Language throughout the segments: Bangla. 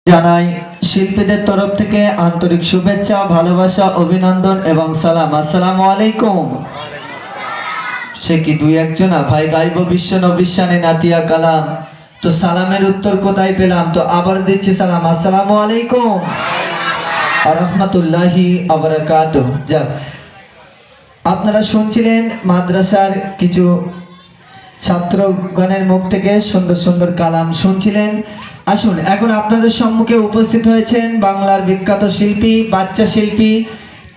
জানাই শিল্পীদের তরফ থেকে আন্তরিক শুভেচ্ছা, ভালোবাসা, অভিনন্দন এবং সালাম। আসসালামু আলাইকুম। সে কি দুই একজনা ভাই গাইব বিশ্ব নবিশ্বানে নাতিয়া কালাম, তো সালামের উত্তর কোথায় পেলাম? তো আবার দিচ্ছি সালাম। আসসালামু আলাইকুম ওয়া রাহমাতুল্লাহি ওয়া বারাকাতুহু। যাক, আপনারা শুনছিলেন মাদ্রাসার কিছু ছাত্রগণের মুখ থেকে সুন্দর সুন্দর কালাম শুনছিলেন। আসুন, এখন আপনাদের সম্মুখে উপস্থিত হয়েছেন বাংলার বিখ্যাত শিল্পী, বাচ্চা শিল্পী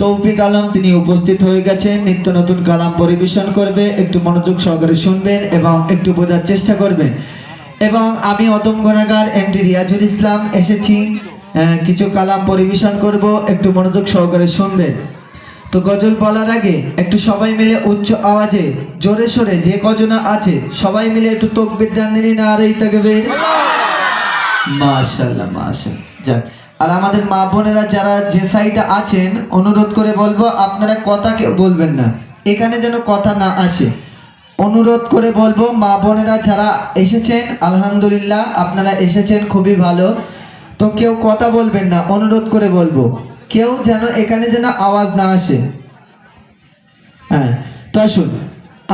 তৌফিক আলম। তিনি উপস্থিত হয়ে গেছেন, নিত্য নতুন কালাম পরিবেশন করবে। একটু মনোযোগ সহকারে শুনবেন এবং একটু বোঝার চেষ্টা করবেন। এবং আমি অদম গুনাহগার এমডি রিয়াজুল ইসলাম এসেছি, কিছু কালাম পরিবেশন করব, একটু মনোযোগ সহকারে শুনবেন। তো গজল বলার আগে একটু সবাই মিলে উচ্চ আওয়াজে জোরে সোরে যে কজনা আছে সবাই মিলে একটু তাকবীর দেন দিন না, আর এই তাকবীর। মাশাআল্লাহ মাশাআল্লাহ। যাক, আর আমাদের মা বোনেরা যারা যে সাইডে আছেন, অনুরোধ করে বলবো আপনারা কথা কেউ বলবেন না, এখানে যেন কথা না আসে। অনুরোধ করে বলবো মা বোনেরা যারা এসেছেন, আলহামদুলিল্লাহ আপনারা এসেছেন, খুবই ভালো। তো কেউ কথা বলবেন না, অনুরোধ করে বলবো, কেউ যেন এখানে যেন আওয়াজ না আসে। হ্যাঁ, তো আসুন,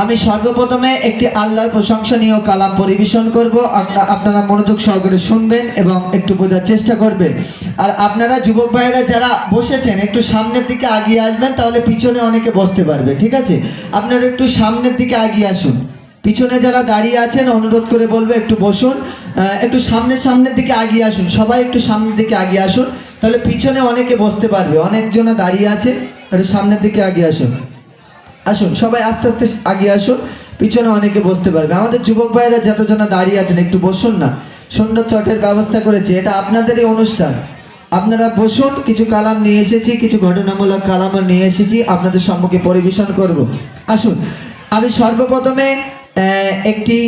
আমি সর্বপ্রথমে একটি আল্লাহর প্রশংসনীয় কালাম পরিবেশন করব। আপনারা মনোযোগ সহকারে শুনবেন এবং একটু বোঝার চেষ্টা করবেন। আর আপনারা যুবক ভাইয়েরা যারা বসেছেন একটু সামনের দিকে আগিয়ে আসবেন, তাহলে পিছনে অনেকে বসতে পারবে। ঠিক আছে, আপনারা একটু সামনের দিকে আগিয়ে আসুন। পিছনে যারা দাঁড়িয়ে আছেন অনুরোধ করে বলবো একটু বসুন, একটু সামনের দিকে আগিয়ে আসুন। সবাই একটু সামনের দিকে আগিয়ে আসুন, তাহলে পিছনে অনেকে বসতে পারবে। অনেকজনা দাঁড়িয়ে আছে, একটু সামনের দিকে আগিয়ে আসুন। আসুন সবাই আস্তে আস্তে আগিয়ে আসুন, পিছনে অনেকে বসতে পারবে। আমাদের যুবক ভাইরা যতজনা দাঁড়িয়ে আছেন একটু বসুন না, সুন্দর চটের ব্যবস্থা করেছি, এটা আপনাদেরই অনুষ্ঠান। আপনারা বসুন, কিছু কালাম নিয়ে এসেছি, কিছু ঘটনামূলক কালামও নিয়ে এসেছি, আপনাদের সম্মুখে পরিবেশন করব। আসুন, আমি সর্বপ্রথমে একটি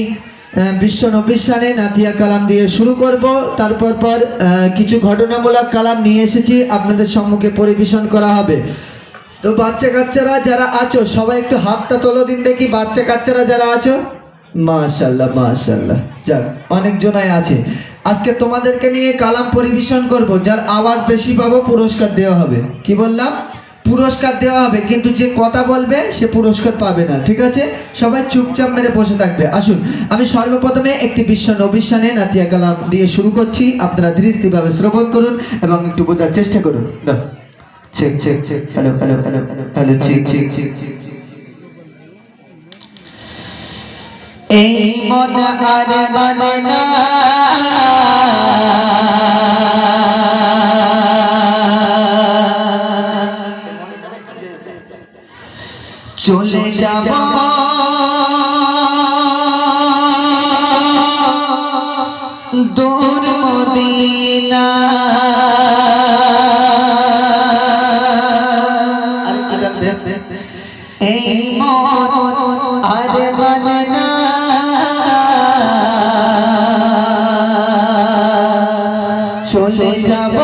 বিশ্ব নবিশ্বানে নাতিয়া কালাম দিয়ে শুরু করব। তারপর কিছু ঘটনামূলক কালাম নিয়ে এসেছি, আপনাদের সম্মুখে পরিবেশন করা হবে। তো বাচ্চা কাচ্চারা যারা আছো সবাই একটু হাতটা তোলো দিন দেখি, বাচ্চা কাচ্চারা যারা আছো। মাশাআল্লাহ মাশাআল্লাহ। যাক, অনেকজনাই আছে। আজকে তোমাদেরকে নিয়ে কালাম পরিবেশন করব, যার আওয়াজ বেশি পাবো পুরস্কার দেওয়া হবে। কি বললাম? পুরস্কার দেওয়া হবে, কিন্তু যে কথা বলবে সে পুরস্কার পাবে না। ঠিক আছে, সবাই চুপচাপ মেরে বসে থাকবে। আসুন, আমি সর্বপ্রথমে একটি বিশ্ব নবিশ্বানে নাতিয়া কালাম দিয়ে শুরু করছি। আপনারা ধীরে স্থির ভাবে শ্রবণ করুন এবং একটু বোঝার চেষ্টা করুন। Check check check, hello hello hello hello, check check check check. এই মন আর মানে না চলে যাব দূর মদিনা। এই মন আর মানে না চলে যাব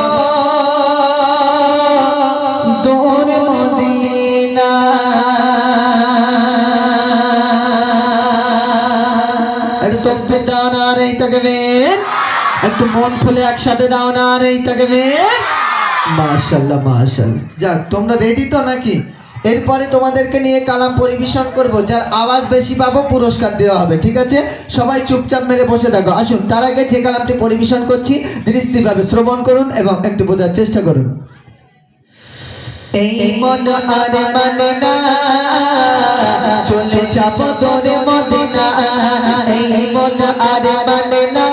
দূর মদিনা। একটু তকবীর দাও না, আর এই তাকবীর। একটু মন খুলে একসাথে দাও না, আর এই তাকবীর। মাশাআল্লাহ মাশাআল্লাহ। যাক, তোমরা রেডি তো নাকি? এরপরে তোমাদেরকে নিয়ে কালাম পরিবেশন করব, যার আওয়াজ বেশি পাবো পুরস্কার দেওয়া হবে। ঠিক আছে, সবাই চুপচাপ মেরে বসে থাকো। আসুন, তার আগে যে কালামটি পরিবেশন করছি ধীরে স্থিরভাবে শ্রবণ করুন এবং একটু বোঝার চেষ্টা করুন। এই মন আর মানে না চলে যাব দূর মদিনা। এই মন আর মানে না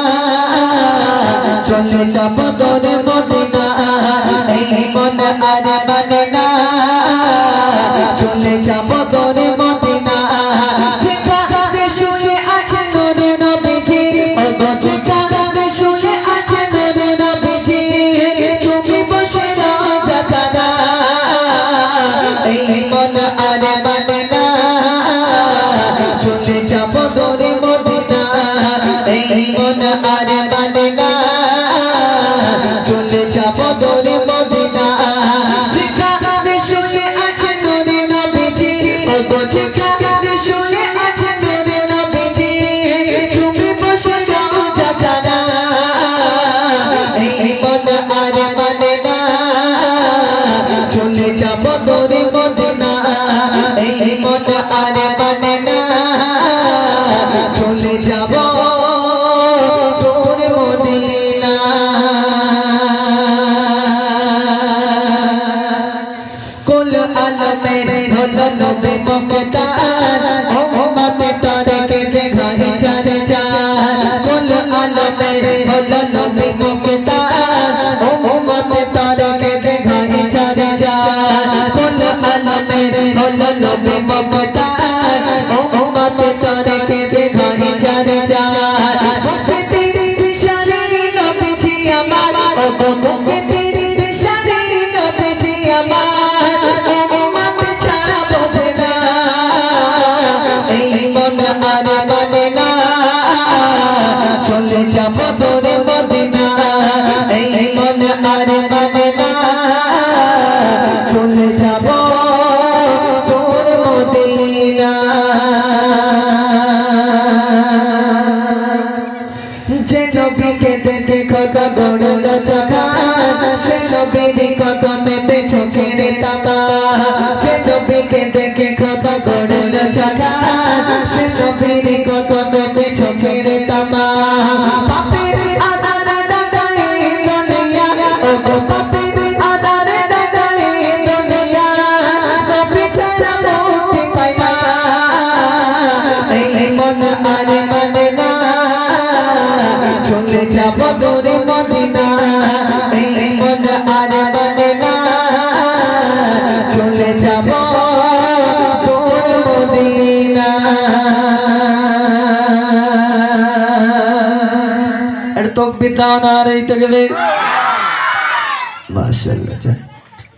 চলে যাব দূর মদিনা। এই মন আর মানে না চলে যাব দূর মদিনা। যেখানে শুয়ে আছে নূরে নবীজি, ওগো যেখানে শুয়ে আছে নূরে নবীজি, তুমি বসে রাজা জানা। এই মন আর মানে না চলে যাব দূর মদিনা। এই মন আর মানে না চলে মন আর মানে না চলে যাব তোরে মদিনা এই মন আর মানে না চলে যাব তোরে মদিনা কুল আলমের হলো নবী মুক্তার উম্মতে তারকে দেখাই চার চার কুল আলমের হলো নবী মুক্তার উম্মতে তারকে দেখাই চার চার কুল আলমের হলো নবী মুক্তার উম্মতে তারকে দেখাই চার চার মুক্তি দিশারি নবীজি আমার ও মুক্তি দিশারি নবীজি আমার উম্মত ছাড়া বোঝে না এই মন আর মানে না চলে যাব তোরে মদিনা এই মন আর মানে না চলে যাব তোরে মদিনা যে নবীকে দেখে খোদা গড়ল জখান সে নবীর কদমেতে চোখের তাকা যে নবীকে দেখে খোদা গড়ল জখান সে নবীর কদমেতে চোখের তাকা পাপের আদার দাদাই দুনিয়া ও গো পাপের আদার দাদাই দুনিয়া নবী ছাড়া মুক্তি পায় না এই মন আর মানে না চলে যাব তোরে মদিনা এই মন আর মানে না চলে যাব তোরে মদিনা এর তাকবীর দাও না আর এই তাকবীর মাশাআল্লাহ।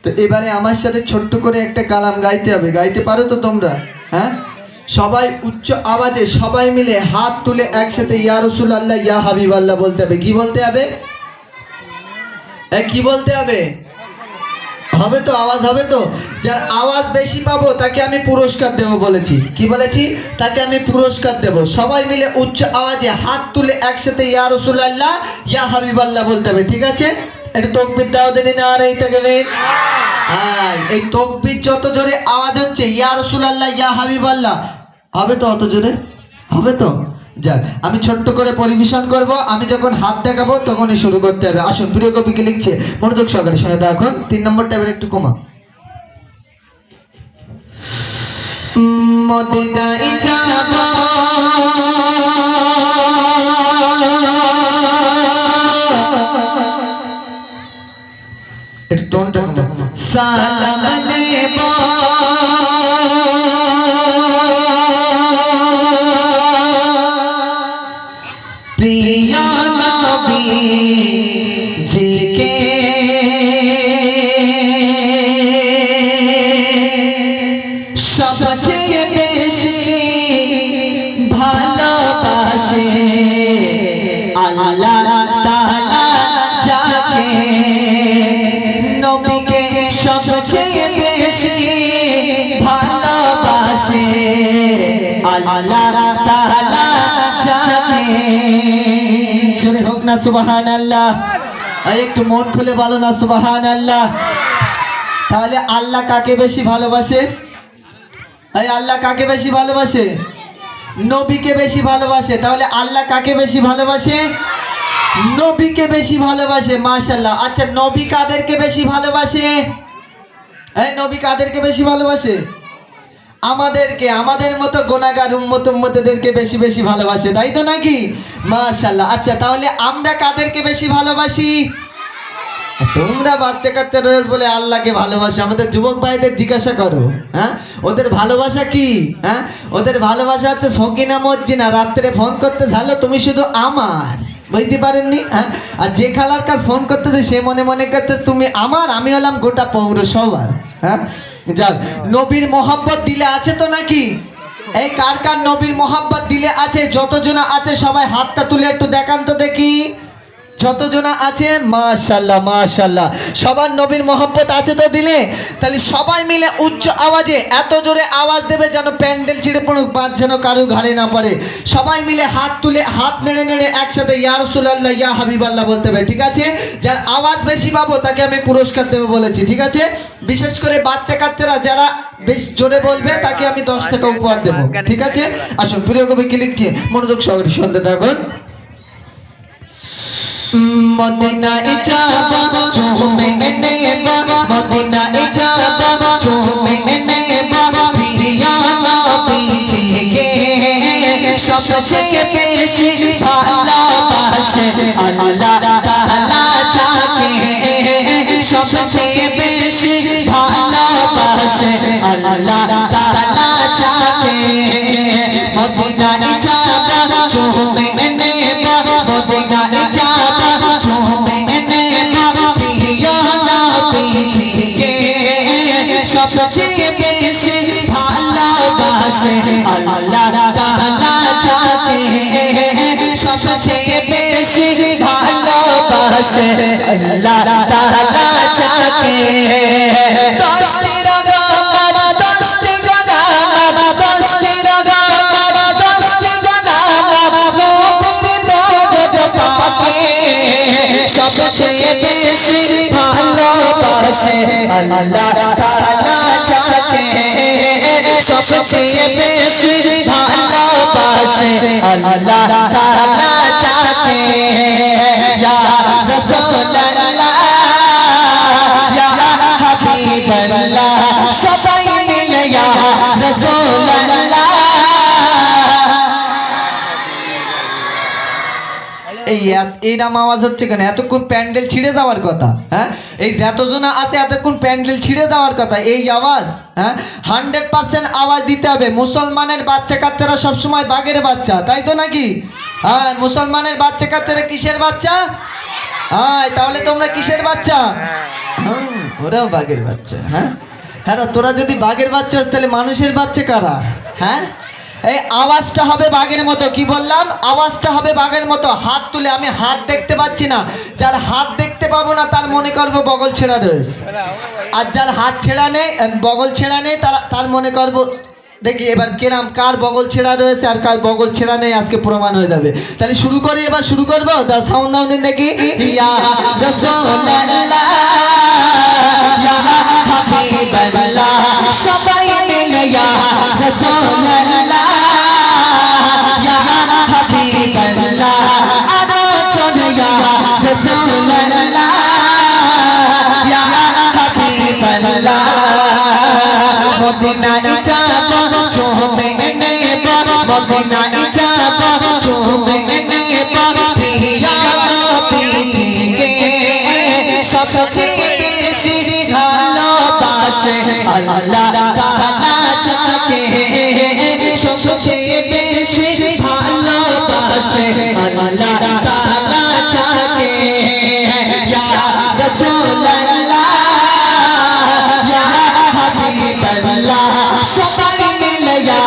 তো এবারে আমার সাথে ছোট্ট করে একটা কালাম গাইতে হবে, গাইতে পারো তো তোমরা? হ্যাঁ, সবাই উচ্চ আওয়াজে সবাই মিলে হাত তুলে একসাথে ইয়া রাসূলুল্লাহ ইয়া হাবিবাল্লাহ বলতে হবে। কি বলতে হবে? কি বলতে হবে? হবে তো? আওয়াজ হবে তো? যার আওয়াজ বেশি পাবো তাকে আমি পুরস্কার দেব বলেছি। কি বলেছি? তাকে আমি পুরস্কার দেব। সবাই মিলে উচ্চ আওয়াজে হাত তুলে একসাথে ইয়া রাসূলুল্লাহ ইয়া হাবিবাল্লাহ বলতে হবে, ঠিক আছে? একটু তাকবীর দাও দেন না আর এই তাকবীর। আর এই তাকবীর যত জোরে আওয়াজ হচ্ছে ইয়া রাসূলুল্লাহ ইয়া হাবিবাল্লাহ, হবে তো? অত জোরে হবে তো? যাক, আমি ছোট্ট করে পরিবেশন করব। আমি যখন হাত দেখাবো তখনই শুরু করতে হবে। আসুন, প্রিয় কবি কি লিখছে মনোযোগ সহকারে শুনে দাও। এখন 3 নম্বর ট্যাবের একটু কমা। মদিনায় যাব একটু টোনটা কমা। সালাম নেব প্রিয় নবী জিকে সবচেয়ে বেশি ভালোবাসে আল্লাহ তাআলা যাকে নবীকে সবচেয়ে বেশি ভালোবাসে আল্লাহ তাআলা যাকে। চলে হোক না সুবহানাল্লাহ। একটু মন খুলে বলো না সুবহানাল্লাহ। তাহলে আল্লাহ কাকে বেশি ভালোবাসে? আল্লাহ কাকে বেশি ভালোবাসে? নবীকে বেশি ভালোবাসে। তাহলে আল্লাহ কাকে বেশি ভালোবাসে? নবীকে বেশি ভালোবাসে। মাশাআল্লাহ। আচ্ছা, নবী কাদেরকে বেশি ভালোবাসে? নবী কাদেরকে বেশি ভালোবাসে? আমাদেরকে, আমাদের মতো গুনাহগার উম্মতদেরকে বেশি বেশি ভালোবাসে, তাই তো নাকি? মাশাআল্লাহ। আচ্ছা, তাহলে আমরা কাদেরকে বেশি ভালোবাসি? তোমরা বাচ্চা কাচ্চা রয়েছে বলে আল্লাহকে ভালোবাসে। আমাদের যুবক ভাইদের জিজ্ঞাসা করো, হ্যাঁ, ওদের ভালোবাসা কি? হ্যাঁ, ওদের ভালোবাসা হচ্ছে সকিনা মজ্জিনা, রাত্রে ফোন করতে ঝালো তুমি শুধু আমার, বুঝতে পারেননি? হ্যাঁ, আর যে খালার কাজ ফোন করতেছে সে মনে মনে করতে তুমি আমার, আমি হলাম গোটা পৌরসভার। হ্যাঁ, যাক, নবীর মোহাব্বত দিলে আছে তো নাকি? এই কার কার নবীর মোহাব্বত দিলে আছে? যতজন আছে সবাই হাতটা তুলে একটু দেখান তো দেখি। যতজনা আছে মাশাআল্লাহ মাশাআল্লাহ, সবার নবীর মহব্বত আছে তো দিলে? তাহলে সবাই মিলে উচ্চ আওয়াজে এত জোরে আওয়াজ দেবে যেন প্যান্ডেল ছিঁড়ে পড়ুক, বাদ যেন কারো ঘাড়ে না পড়ে। সবাই মিলে হাত তুলে হাত নেড়ে নেড়ে একসাথে ইয়া রাসূলুল্লাহ ইয়া হাবিবাল্লাহ বলতে হবে, ঠিক আছে? যার আওয়াজ বেশি পাবো তাকে আমি পুরস্কার দেবো বলেছি, ঠিক আছে? বিশেষ করে বাচ্চা কাচ্চারা যারা বেশ জোরে বলবে তাকে আমি 10 টাকা উপহার দেবো, ঠিক আছে? আসুন প্রিয় কবি কি লিখছে মনোযোগ সহকারে শুনতে থাকুন। মদিনায় যাব চুমে নেব, মদিনায় যাব চুমে নেব, প্রিয় নবীজিকে সবচেয়ে বেশি ভালোবাসে আল্লাহ তাআলা যাকে, সবচেয়ে বেশি ভালোবাসে আল্লাহ তাআলা যাকে। মদিনায় যাব চুমে নেব, মদিনায় যাব চুমে নেব, প্রিয় নবীজিকে সবচেয়ে বেশি ভালোবাসে আল্লাহ তাআলা যাকে, সবচেয়ে বেশি ভালোবাসে আল্লাহ তাআলা যাকে। দশটি রকম দশটি গোলাম, দশটি রকম দশটি গোলাম নবীর দরদ পাকে সবচেয়ে বেশি ভালোবাসে আল্লাহ তাআলা যাকে, সবচেয়ে বেশি ভালোবাসে আল্লাহ তাআলা যাকে। ইয়া রাসূলুল্লাহ ইয়া হাবিবাল্লাহ, সবাই মিলে ইয়া রাসূলুল্লাহ। এইরকম আওয়াজ হচ্ছে কেন? এতক্ষণ প্যান্ডেল ছিঁড়ে যাওয়ার কথা, হ্যাঁ? এই যতজনা আছে এতক্ষণ প্যান্ডেল ছিঁড়ে যাওয়ার কথা, এই আওয়াজ, হ্যাঁ? 100% আওয়াজ দিতে হবে। মুসলমানের বাচ্চা কাচ্চারা সবসময় বাঘের বাচ্চা, তাই তো নাকি? হ্যাঁ, মুসলমানের বাচ্চা কাচ্চারা কিসের বাচ্চা? হ্যাঁ, তাহলে তোমরা কিসের বাচ্চা? ওরাও বাঘের বাচ্চা। হ্যাঁ হ্যাঁ, তোরা যদি বাঘের বাচ্চা হস তাহলে মানুষের বাচ্চা কারা? হ্যাঁ, এই আওয়াজটা হবে বাঘের মতো। কি বললাম? আওয়াজটা হবে বাঘের মতো। হাত তুলে, আমি হাত দেখতে পাচ্ছি না, যার হাত দেখতে পাবো না তার মনে করবো বগল ছেঁড়া রয়েছে, আর যার হাত ছেঁড়া নেই বগল ছেঁড়া নেই তার মনে করবো। দেখি এবার কেরাম কার বগল ছেঁড়া রয়েছে আর কার বগল ছেঁড়া নেই আজকে প্রমাণ হয়ে যাবে। তাহলে শুরু করি, এবার শুরু করবো। দা সাউন্ড দাও দিন দেখি। ইয়া রাসূলুল্লাহ ইয়া হাবিবাল্লাহ, সবাই মিলে ইয়া রাসূলুল্লাহ ইয়া হাবিবাল্লাহ, আরো চলে ইয়া রাসূলুল্লাহ ইয়া হাবিবাল্লাহ। মদিনায় যাব চুমে নেব, মদিনায় যাব চুমে নেব, প্রিয় নবীজিকে সবচেয়ে বেশি ভালোবাসে আল্লাহ তাআলা যাকে, সবচেয়ে বেশি ভালোবাসে আল্লাহ তাআলা যাকে। ইয়া রাসূলুল্লাহ ইয়া হাবিবাল্লাহ, সবাই মিলে ইয়া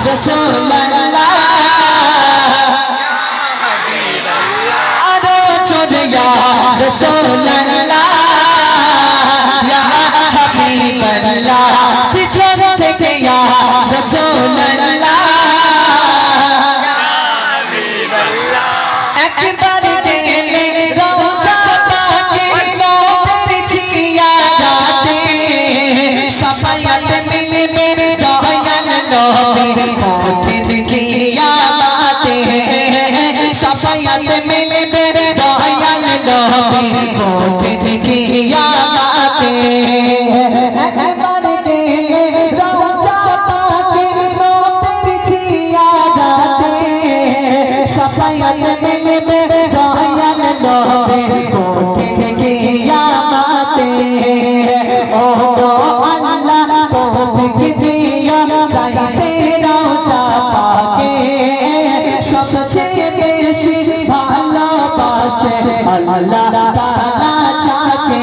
রাসূলুল্লাহ আরো জোরে ইয়া রাসূলুল্লাহ ইয়া হাবিবাল্লাহ, পিছন থেকে ইয়া রাসূলুল্লাহ একবার গেলে রওজা পাকে নবীর জিয়ারতে, শাফায়াত মিলবে দয়াল নবীর কঠিন কিয়ামতে, শাফায়াত মিলবে দয়াল নবীর কঠিন কিয়ামতে। একবার গেলে রওজা পাকে নবীর জিয়ারতে, শাফায়াত মিলবে দয়াল নবীর কঠিন কিয়ামতে। ও আল্লাহ তৌফিক দিও চাইতে রওজা পাকে, সবচেয়ে বেশি ভালোবাসে আল্লাহ তাআলা যাকে,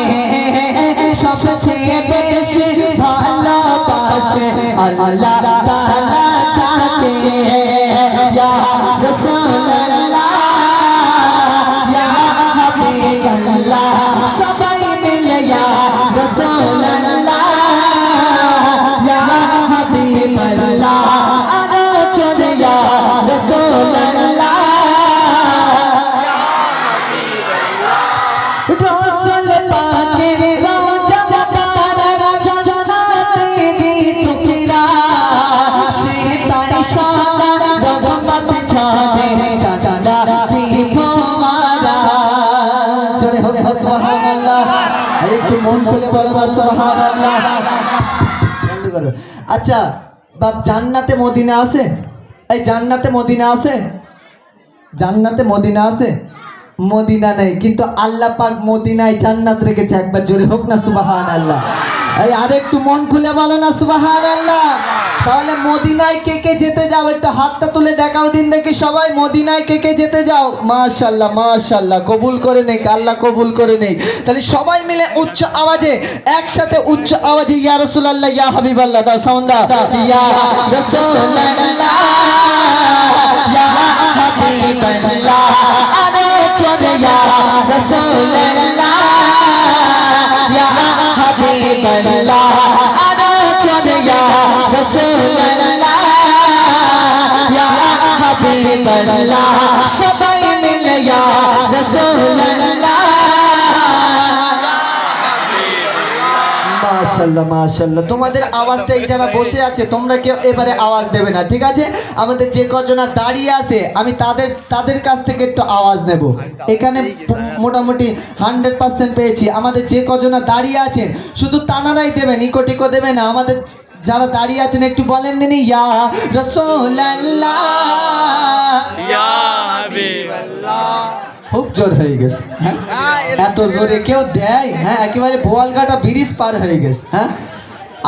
সবচেয়ে বেশি ভালোবাসে আল্লাহ তাআলা যাকে। ইয়া রাসূলুল্লাহ ইয়া রসুল পাকের রওজা মুবারক জান্নাতের টুকরা সে তার শান রহমত ছড়ে জান্নাতি ফোয়ারা জোরে হবে সুবহানাল্লাহ একটু মন খুলে বলো সুবহানাল্লাহ বন্ধ করো আচ্ছা বাপ জান্নাতে মদিনা আছে এই জান্নাতে মদিনা আছে জান্নাতে মদিনা আছে মদিনা নেই কিন্তু আল্লাহ পাক মদিনায় জান্নাত রেখেছে একবার জোরে হোক না সুবহানাল্লাহ এই আরেকটু মন খুলে বলো না সুবহানাল্লাহ তাহলে মদিনায় কে কে যেতে যাও একটু হাতটা তুলে দেখাও দিন দেখি সবাই মদিনায় কে কে যেতে যাও মাশাআল্লাহ মাশাআল্লাহ কবুল করে নেই আল্লাহ কবুল করে নেই তাহলে সবাই মিলে উচ্চ আওয়াজে একসাথে উচ্চ আওয়াজে ইয়া রাসূলুল্লাহ ইয়া হাবিবাল্লাহ দাও সাউন্ড দাও ইয়া রাসূলুল্লাহ ইয়া হাবিবাল্লাহ আরে চলে ইয়া রাসূলুল্লাহ ইয়া হাবিবাল্লাহ আরে চলে ইয়া রাসূলুল্লাহ ইয়া হাবিবাল্লাহ সবাই মিলে ইয়া রাসূলুল্লাহ মাশাআল্লাহ মাশাআল্লাহ তোমাদের আওয়াজটা এই যারা বসে আছে তোমরা কেউ এবারে আওয়াজ দেবে না ঠিক আছে আমাদের যে কজনা দাঁড়িয়ে আছে আমি তাদের কাছ থেকে একটু আওয়াজ নেব এখানে মোটামুটি 100% পেয়েছি আমাদের যে কজনা দাঁড়িয়ে আছেন শুধু তানারাই দেবেন ইকো দেবে না আমাদের যারা দাঁড়িয়ে আছেন একটু বলেন দিন ইয়া রাসূলুল্লাহ ইয়া হাবিবাল্লাহ খুব জোর হয়ে গেছে হ্যাঁ এত জোরে কেউ দেয় হ্যাঁ একেবারে বোয়ালঘাটা ব্রিজ পার হয়ে গেছে হ্যাঁ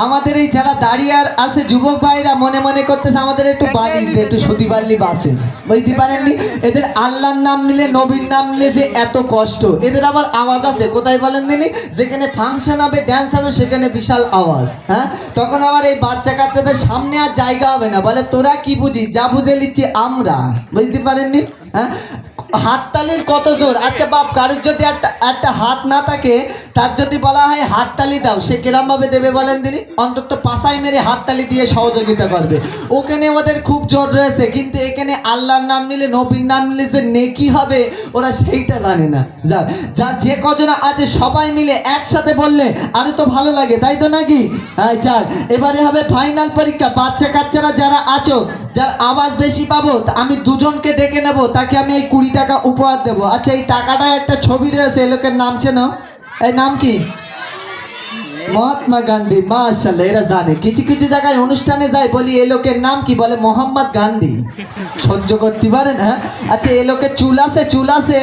আমাদের এই যারা দাঁড়িয়ে আর আছে যুবক ভাইরা মনে মনে করতেছে আমাদের একটু বালিশ দে একটু সতী বাল্লি বাসে বুঝতে পারেননি এদের আল্লাহর নাম নিলে নবীর নাম নিলে যে এত কষ্ট এদের আবার আওয়াজ আছে কোথায় বলেন দিনি যেখানে ফাংশন হবে ড্যান্স হবে সেখানে বিশাল আওয়াজ হ্যাঁ তখন আবার এই বাচ্চা কাচ্চাদের সামনে আর জায়গা হবে না বলে তোরা কি বুঝিস যা বুঝে নিচ্ছি আমরা বুঝতে পারেননি হ্যাঁ হাততালির কত জোর আচ্ছা বাপ কারোর যদি একটা হাত না থাকে তার যদি বলা হয় হাততালি দাও সে কিরম ভাবে দেবে বলেন দিনি অন্তত পাশায় মেরে হাততালি দিয়ে সহযোগিতা করবে ওখানে ওদের খুব জোর রয়েছে কিন্তু এখানে আল্লাহর নাম নিলে নবীর নাম নিলে যে নেকি হবে ওরা সেইটা জানে না যা যে কজনা আছে সবাই মিলে একসাথে বললে আরো তো ভালো লাগে তাই তো নাকি হ্যাঁ চাল এবারে হবে ফাইনাল পরীক্ষা বাচ্চা কাচ্চারা যারা আছো যার আওয়াজ বেশি পাবো আমি দুজনকে ডেকে নেবো তাকে আমি এই 20 টাকা উপহার দেবো আচ্ছা এই টাকাটা একটা ছবি রয়েছে এই লোকের নাম চেনো এই নাম কি মহাত্মা গান্ধী মাশাআল্লাহ এরা জানে কিছু কিছু জায়গায় অনুষ্ঠানে যায় বলি এই লোকের নাম কি বলে মোহাম্মদ গান্ধী সহ্য করতে পারেন হ্যাঁ আচ্ছা এই লোকের চুল আছে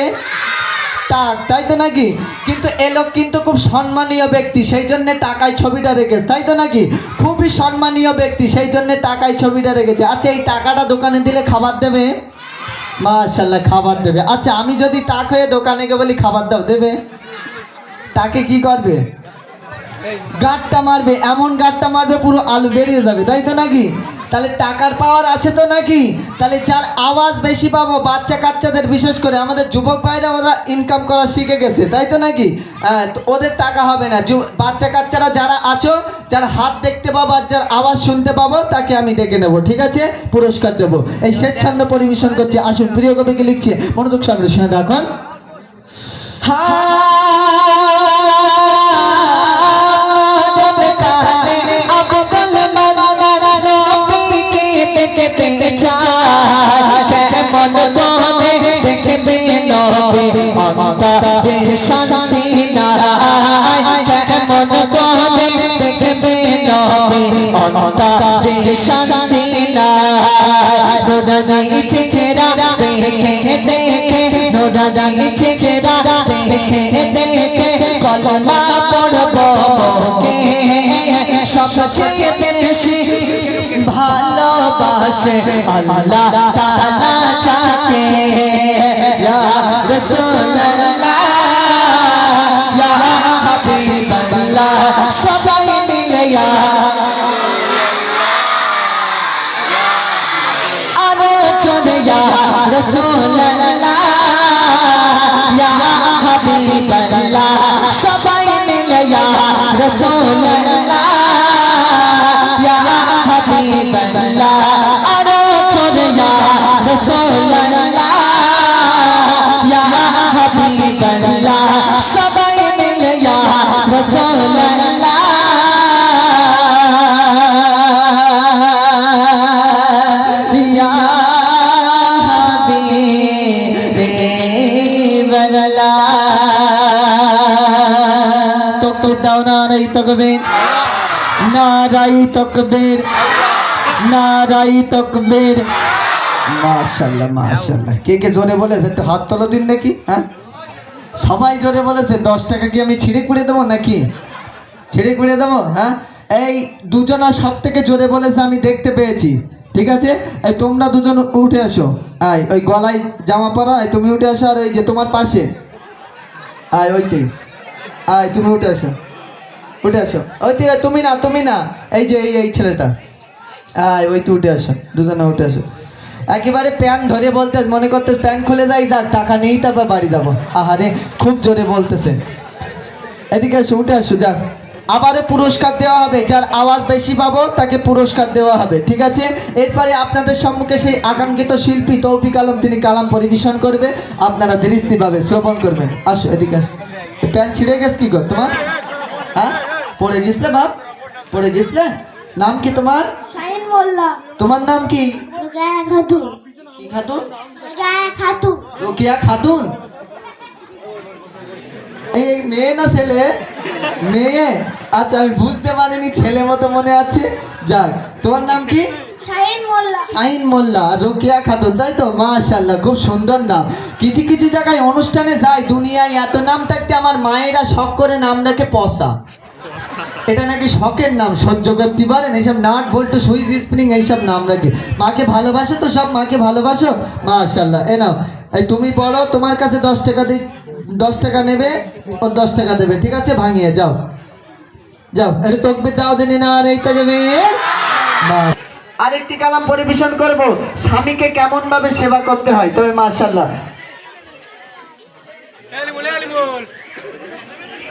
তাই তো নাকি কিন্তু এ লোক কিন্তু খুব সম্মানীয় ব্যক্তি সেই জন্য টাকায় ছবিটা রেখেছে তাই তো নাকি খুবই সম্মানীয় ব্যক্তি সেই জন্য টাকায় ছবিটা রেখেছে আচ্ছা এই টাকাটা দোকানে দিলে খাবার দেবে মাশাআল্লাহ খাবার দেবে আচ্ছা আমি যদি টাক হয়ে দোকানে গিয়ে বলি খাবার দাও দেবে তাকে কি করবে গাঁটটা মারবে এমন গাঁটটা মারবে পুরো আলু বেরিয়ে যাবে তাই তো নাকি তাহলে টাকার পাওয়ার আছে তো নাকি তাহলে যার আওয়াজ বেশি পাবো বাচ্চা কাচ্চাদের বিশেষ করে আমাদের যুবক ভাইরা ওরা ইনকাম করা শিখে গেছে তাই তো নাকি ওদের টাকা হবে না বাচ্চা কাচ্চারা যারা আছো যার হাত দেখতে পাবো আর যার আওয়াজ শুনতে পাবো তাকে আমি ডেকে নেবো ঠিক আছে পুরস্কার দেবো এই স্বেচ্ছন্দ পরিবেশন করছি আসুন প্রিয় কবিকে লিখছে মনোযোগ সঙ্গে শুনে রাখুন শান্তি নারায় কেমন করে দেখবে নবী অন্তরে শান্তি নারায় নোরানি চেহারা দেখে দেখে নোরানি চেহারা দেখে দেখে কলমা পড়ব কে সবচেয়ে বেশি ভালোবাসে আল্লাহ তাআলা যাকে ইয়া রাসূলুল্লাহ ইয়া হাবিবাল্লাহ সবাই মিলে ইয়া আরে চলে ইয়া রাসূলুল্লাহ ইয়া হাবিবাল্লাহ সবাই মিলে ইয়া রাসূলুল্লাহ ইয়া হাবিবাল্লাহ আরে চলে ইয়া রাসূলুল্লাহ ইয়া হাবিবাল্লাহ সবাই রাসূলুল্লাহ ইয়া হাবিবাল্লাহ তাকবীর দাও নারায়ে তাকবীর নারায়ে তাকবীর নারায়ে তাকবীর মাশাআল্লাহ মাশাআল্লাহ কে কে জোরে বলেছে একটু হাত তোলো দিন দেখি হ্যাঁ সবাই জোরে বলেছে 10 টাকা কি আমি ছিঁড়ে কুড়ে দেবো নাকি ছিঁড়ে কুড়ে দেবো হ্যাঁ এই দুজনা সব থেকে জোরে বলেছে আমি দেখতে পেয়েছি ঠিক আছে এই তোমরা দুজন উঠে আসো আয় ওই গলায় জামা পরা এই তুমি উঠে আসো আর এই যে তোমার পাশে আয় ওইটাই আয় তুমি উঠে আসো ওইতে তুমি না এই যে এই ছেলেটা আয় ওই তো উঠে আসো দুজনে উঠে আসো একেবারে প্যান ধরে বলতে মনে করতে প্যান খুলে যাই যাক টাকা নেই তারপর বাড়ি যাবো আহারে খুব জোরে বলতেছে এদিকে আসো উঠে আসো যাক আবারে পুরস্কার দেওয়া হবে যার আওয়াজ বেশি পাবো তাকে পুরস্কার দেওয়া হবে ঠিক আছে এরপরে আপনাদের সম্মুখে সেই আকাঙ্ক্ষিত শিল্পী তৌফিক আলম তিনি কালাম পরিবেশন করবে আপনারা দৃষ্টিভাবে শ্রবণ করবেন আসো এদিকে আসো প্যান ছিঁড়ে গেছে কি গো তোমার হ্যাঁ পড়ে গেছলে বাপ পড়ে গেছলে নাম কি তোমার শাহিন মোল্লা তোমার নাম কি রোকেয়া খাতুন কি খাতুন রোকেয়া খাতুন রোকেয়া খাতুন এই মেয়ে না ছেলে মেয়ে আচ্ছা আমি বুঝতে পারিনি ছেলে মতো মনে আছে যাক তোমার নাম কি শাহিন মোল্লা শাহিন মোল্লা আর রোকেয়া খাতুন তাই তো মাশাআল্লাহ খুব সুন্দর নাম কিছু কিছু জায়গায় অনুষ্ঠানে যায় দুনিয়ায় এত নাম থাকতে আমার মায়েরা শখ করে নাম রাখে পসা এটা নাকি শখের নাম সহ্য করতে পারেন এইসব নাট বল্টু সুইচ স্প্রিং এইসব নাম রাখে মাকে ভালোবাসো তো সব মাকে ভালোবাসো মাশাআল্লাহ এ নাও এই তুমি বড় তোমার কাছে 10 টাকা দিই 10 টাকা নেবে ও 10 টাকা দেবে ঠিক আছে ভাঙিয়ে যাও যাও এটা তাকবীর দাও দিন না আর এই তাকবীর বাস আরেকটি কালাম পরিবেশন করব স্বামীকে কেমন ভাবে সেবা করতে হয় তবে মাশাআল্লাহ